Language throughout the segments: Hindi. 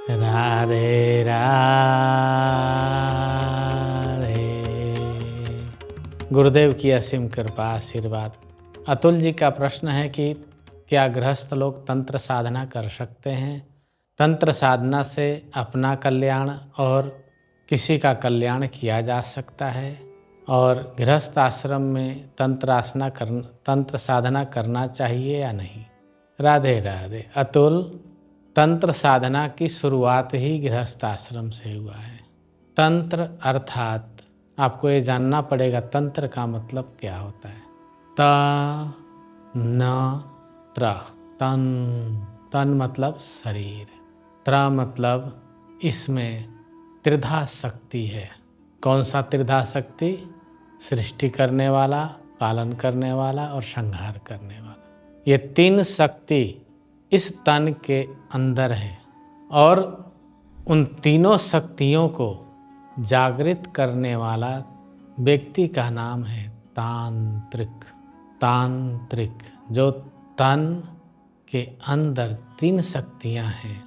राधे राधे। गुरुदेव की असीम कृपा आशीर्वाद। अतुल जी का प्रश्न है कि क्या गृहस्थ लोग तंत्र साधना कर सकते हैं? तंत्र साधना से अपना कल्याण और किसी का कल्याण किया जा सकता है और गृहस्थ आश्रम में तंत्र साधना करना चाहिए या नहीं? राधे राधे। अतुल, तंत्र साधना की शुरुआत ही गृहस्थ आश्रम से हुआ है। तंत्र अर्थात आपको ये जानना पड़ेगा तंत्र का मतलब क्या होता है। त न त्र, तन। तन मतलब शरीर, त्र मतलब इसमें त्रिधा शक्ति है। कौन सा त्रिधा शक्ति? सृष्टि करने वाला, पालन करने वाला और संहार करने वाला। ये तीन शक्ति इस तन के अंदर है और उन तीनों शक्तियों को जागृत करने वाला व्यक्ति का नाम है तांत्रिक। तांत्रिक, जो तन के अंदर तीन शक्तियां हैं,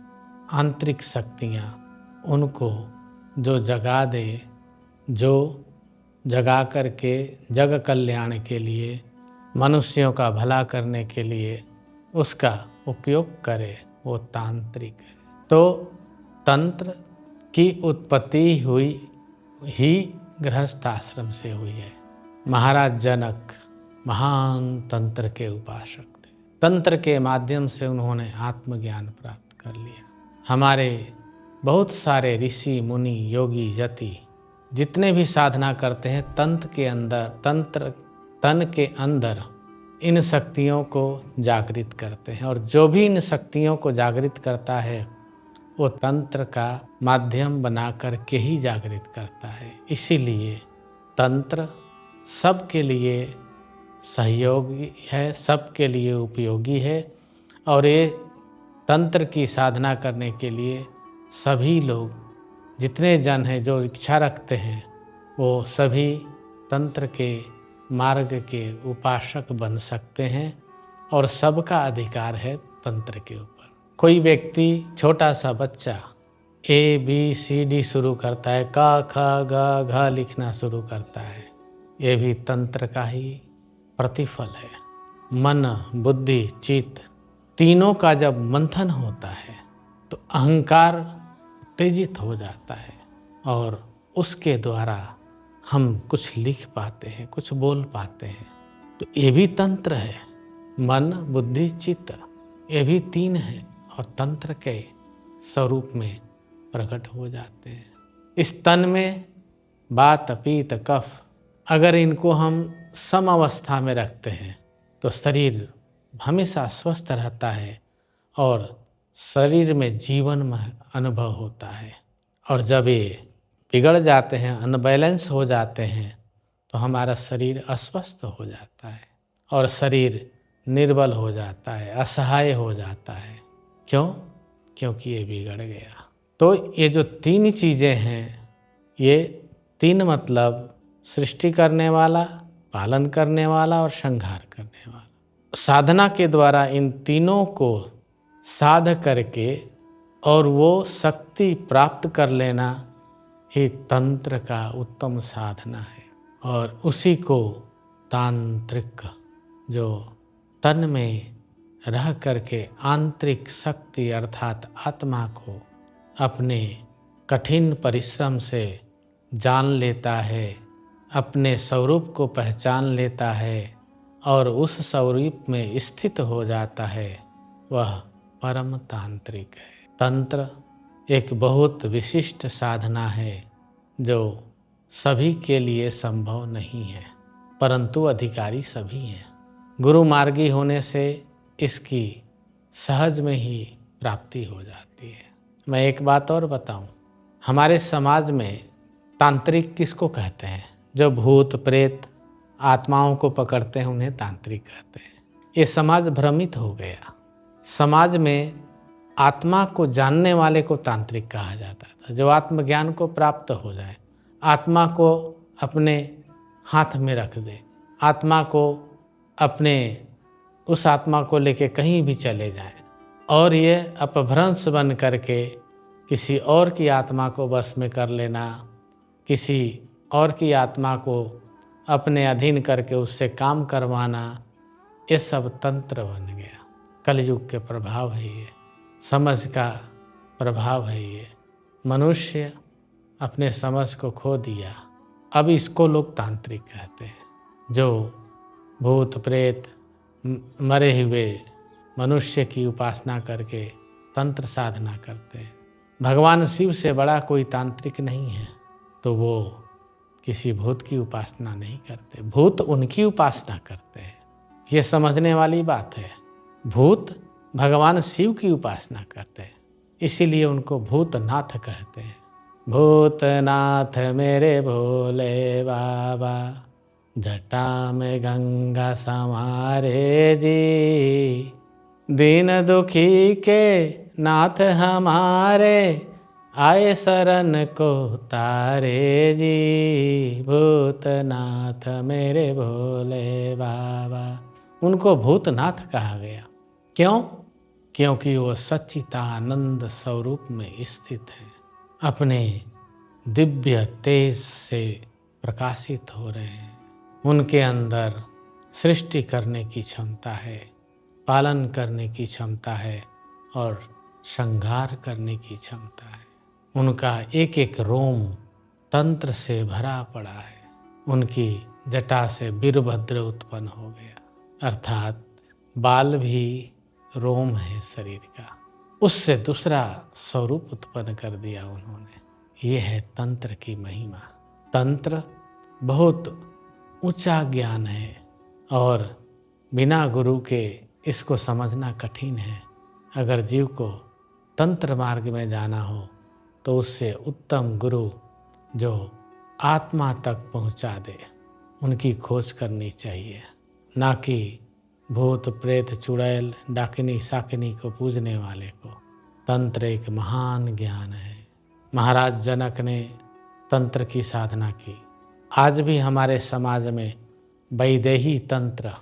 आंतरिक शक्तियां, उनको जो जगा दे, जो जगा करके जग कल्याण के लिए, मनुष्यों का भला करने के लिए उसका उपयोग करे, वो तांत्रिक है। तो तंत्र की उत्पत्ति हुई ही गृहस्थ आश्रम से हुई है। महाराज जनक महान तंत्र के उपासक थे। तंत्र के माध्यम से उन्होंने आत्मज्ञान प्राप्त कर लिया। हमारे बहुत सारे ऋषि मुनि योगी यति जितने भी साधना करते हैं तन के अंदर इन शक्तियों को जागृत करते हैं और जो भी इन शक्तियों को जागृत करता है वो तंत्र का माध्यम बना कर के ही जागृत करता है। इसीलिए तंत्र सबके लिए सहयोगी है, सबके लिए उपयोगी है और ये तंत्र की साधना करने के लिए सभी लोग जितने जन हैं जो इच्छा रखते हैं वो सभी तंत्र के मार्ग के उपासक बन सकते हैं और सबका अधिकार है तंत्र के ऊपर। कोई व्यक्ति, छोटा सा बच्चा ABCD शुरू करता है, क ख ग घ लिखना शुरू करता है, ये भी तंत्र का ही प्रतिफल है। मन, बुद्धि, चित्त तीनों का जब मंथन होता है तो अहंकार तेजित हो जाता है और उसके द्वारा हम कुछ लिख पाते हैं, कुछ बोल पाते हैं। तो ये भी तंत्र है। मन, बुद्धि, चित्त, ये भी तीन हैं और तंत्र के स्वरूप में प्रकट हो जाते हैं। इस तन में वात, पित्त, कफ, अगर इनको हम सम अवस्था में रखते हैं तो शरीर हमेशा स्वस्थ रहता है और शरीर में जीवनमय अनुभव होता है। और जब ये बिगड़ जाते हैं, अनबैलेंस हो जाते हैं तो हमारा शरीर अस्वस्थ हो जाता है और शरीर निर्बल हो जाता है, असहाय हो जाता है। क्यों? क्योंकि ये बिगड़ गया। तो ये जो तीन चीज़ें हैं, ये तीन मतलब सृष्टि करने वाला, पालन करने वाला और संहार करने वाला। साधना के द्वारा इन तीनों को साध करके और वो शक्ति प्राप्त कर लेना ही तंत्र का उत्तम साधना है और उसी को तांत्रिक, जो तन में रह करके आंतरिक शक्ति अर्थात आत्मा को अपने कठिन परिश्रम से जान लेता है, अपने स्वरूप को पहचान लेता है और उस स्वरूप में स्थित हो जाता है, वह परम तांत्रिक है। तंत्र एक बहुत विशिष्ट साधना है जो सभी के लिए संभव नहीं है, परंतु अधिकारी सभी हैं। गुरु मार्गी होने से इसकी सहज में ही प्राप्ति हो जाती है। मैं एक बात और बताऊं, हमारे समाज में तांत्रिक किसको कहते हैं? जो भूत प्रेत आत्माओं को पकड़ते हैं उन्हें तांत्रिक कहते हैं। ये समाज भ्रमित हो गया। समाज में आत्मा को जानने वाले को तांत्रिक कहा जाता था। जो आत्मज्ञान को प्राप्त हो जाए, आत्मा को अपने हाथ में रख दे, आत्मा को अपने उस आत्मा को लेके कहीं भी चले जाए और ये अपभ्रंश बन करके किसी और की आत्मा को वश में कर लेना, किसी और की आत्मा को अपने अधीन करके उससे काम करवाना, ये सब तंत्र बन गया। कलयुग के प्रभाव है ये, समझ का प्रभाव है ये। मनुष्य अपने समझ को खो दिया। अब इसको लोग तांत्रिक कहते हैं, जो भूत प्रेत मरे हुए मनुष्य की उपासना करके तंत्र साधना करते हैं। भगवान शिव से बड़ा कोई तांत्रिक नहीं है, तो वो किसी भूत की उपासना नहीं करते, भूत उनकी उपासना करते हैं। ये समझने वाली बात है। भूत भगवान शिव की उपासना करते हैं, इसीलिए उनको भूतनाथ कहते हैं। भूतनाथ मेरे भोले बाबा, जटा में गंगा समारे जी, दीन दुखी के नाथ हमारे, आए शरण को तारे जी। भूतनाथ मेरे भोले बाबा, उनको भूतनाथ कहा गया। क्यों? क्योंकि वो सच्चिदानंद स्वरूप में स्थित है, अपने दिव्य तेज से प्रकाशित हो रहे हैं। उनके अंदर सृष्टि करने की क्षमता है, पालन करने की क्षमता है और श्रृंगार करने की क्षमता है। उनका एक एक रोम तंत्र से भरा पड़ा है। उनकी जटा से वीरभद्र उत्पन्न हो गया, अर्थात बाल भी रोम है शरीर का, उससे दूसरा स्वरूप उत्पन्न कर दिया उन्होंने। ये है तंत्र की महिमा। तंत्र बहुत ऊंचा ज्ञान है और बिना गुरु के इसको समझना कठिन है। अगर जीव को तंत्र मार्ग में जाना हो तो उससे उत्तम गुरु जो आत्मा तक पहुंचा दे, उनकी खोज करनी चाहिए, ना कि भूत प्रेत चुड़ैल डाकिनी साकिनी को पूजने वाले को। तंत्र एक महान ज्ञान है। महाराज जनक ने तंत्र की साधना की। आज भी हमारे समाज में वैदेही तंत्र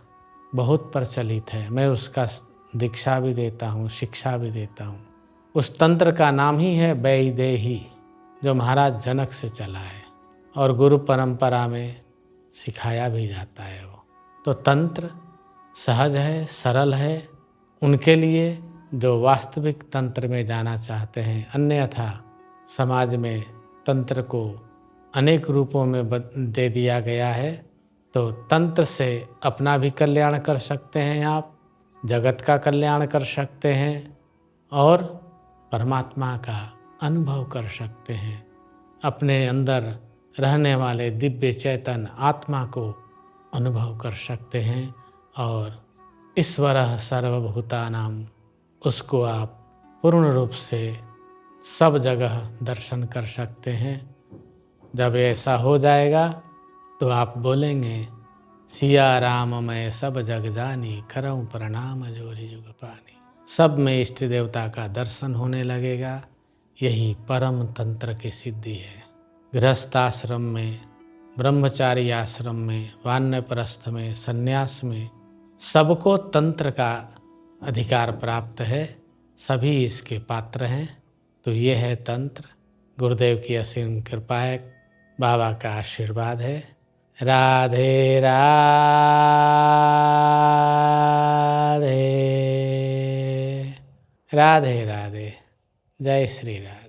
बहुत प्रचलित है। मैं उसका दीक्षा भी देता हूँ, शिक्षा भी देता हूँ। उस तंत्र का नाम ही है वैदेही, जो महाराज जनक से चला है और गुरु परंपरा में सिखाया भी जाता है। वो तो तंत्र सहज है, सरल है उनके लिए जो वास्तविक तंत्र में जाना चाहते हैं। अन्यथा समाज में तंत्र को अनेक रूपों में दे दिया गया है। तो तंत्र से अपना भी कल्याण कर सकते हैं आप, जगत का कल्याण कर सकते हैं और परमात्मा का अनुभव कर सकते हैं। अपने अंदर रहने वाले दिव्य चैतन्य आत्मा को अनुभव कर सकते हैं और ईश्वरः सर्वभूतानां, उसको आप पूर्ण रूप से सब जगह दर्शन कर सकते हैं। जब ऐसा हो जाएगा तो आप बोलेंगे, सिया राम मैं सब जग जानी, करऊं प्रणाम जोरी जुग पानी। सब में इष्ट देवता का दर्शन होने लगेगा। यही परम तंत्र की सिद्धि है। गृहस्थाश्रम में, ब्रह्मचारी आश्रम में, वानप्रस्थ में, संन्यास में सबको तंत्र का अधिकार प्राप्त है। सभी इसके पात्र हैं। तो ये है तंत्र। गुरुदेव की असीम कृपा है, बाबा का आशीर्वाद है। राधे राधे, राधे राधे, जय श्री राम।